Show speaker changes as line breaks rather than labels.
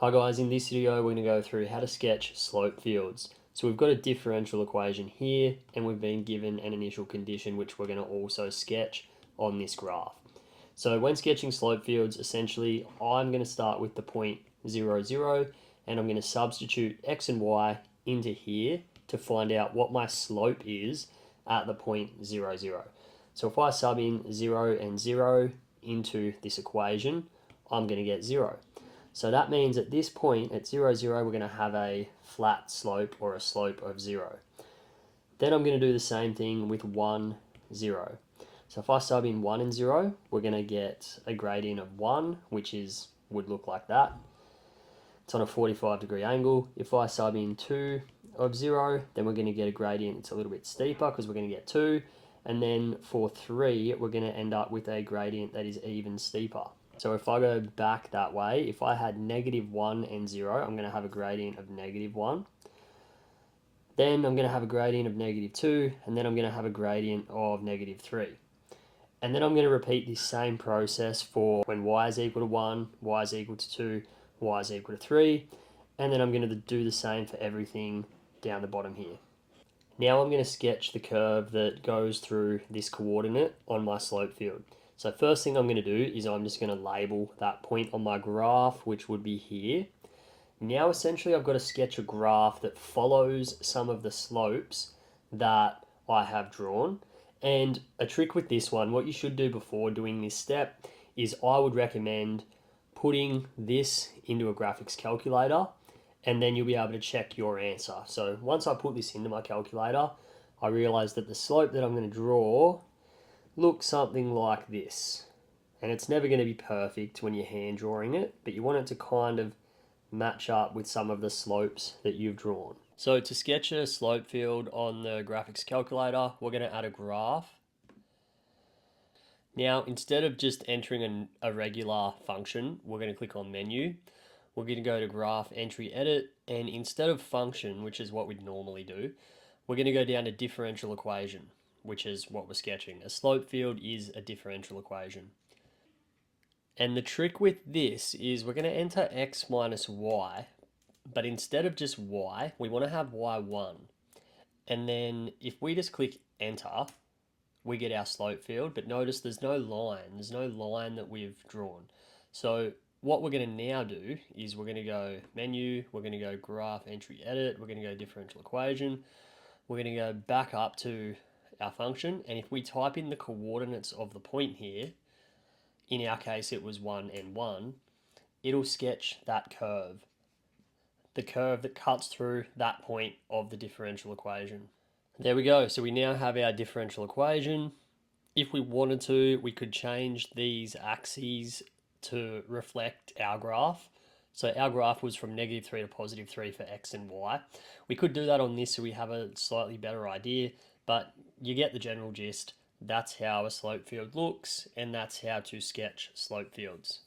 Hi guys, in this video we're going to go through how to sketch slope fields. So we've got a differential equation here and we've been given an initial condition which we're going to also sketch on this graph. So when sketching slope fields, essentially I'm going to start with the point 0, 0 and I'm going to substitute x and y into here to find out what my slope is at the point 0, 0. So if I sub in 0 and 0 into this equation, I'm going to get 0. So that means at this point, at 0, 0, we're going to have a flat slope or a slope of 0. Then I'm going to do the same thing with 1, 0. So if I sub in 1 and 0, we're going to get a gradient of 1, which would look like that. It's on a 45-degree angle. If I sub in 2 of 0, then we're going to get a gradient that's a little bit steeper because we're going to get 2. And then for 3, we're going to end up with a gradient that is even steeper. So if I go back that way, if I had -1 and 0, I'm going to have a gradient of -1. Then I'm going to have a gradient of -2, and then I'm going to have a gradient of -3. And then I'm going to repeat this same process for when y is equal to 1, y is equal to 2, y is equal to 3. And then I'm going to do the same for everything down the bottom here. Now I'm going to sketch the curve that goes through this coordinate on my slope field. So first thing I'm going to do is I'm just going to label that point on my graph, which would be here. Now essentially I've got to sketch a graph that follows some of the slopes that I have drawn. And a trick with this one, what you should do before doing this step is I would recommend putting this into a graphics calculator and then you'll be able to check your answer. So once I put this into my calculator, I realized that the slope that I'm going to draw looks something like this. And it's never going to be perfect when you're hand drawing it, but you want it to kind of match up with some of the slopes that you've drawn. So to sketch a slope field on the graphics calculator, we're going to add a graph. Now, instead of just entering a regular function, we're going to click on menu. We're going to go to graph, entry, edit, and instead of function, which is what we'd normally do, we're going to go down to differential equation, which is what we're sketching. A slope field is a differential equation. And the trick with this is we're going to enter x minus y, but instead of just y, we want to have y1. And then if we just click enter, we get our slope field, but notice there's no line that we've drawn. So what we're going to now do is we're going to go menu, we're going to go graph, entry, edit, we're going to go differential equation, we're going to go back up to our function, and if we type in the coordinates of the point here, in our case it was 1 and 1, it'll sketch that curve, the curve that cuts through that point of the differential equation. There we go, so we now have our differential equation. If we wanted to, we could change these axes to reflect our graph. So our graph was from -3 to +3 for x and y. We could do that on this so we have a slightly better idea, but you get the general gist. That's how a slope field looks, and that's how to sketch slope fields.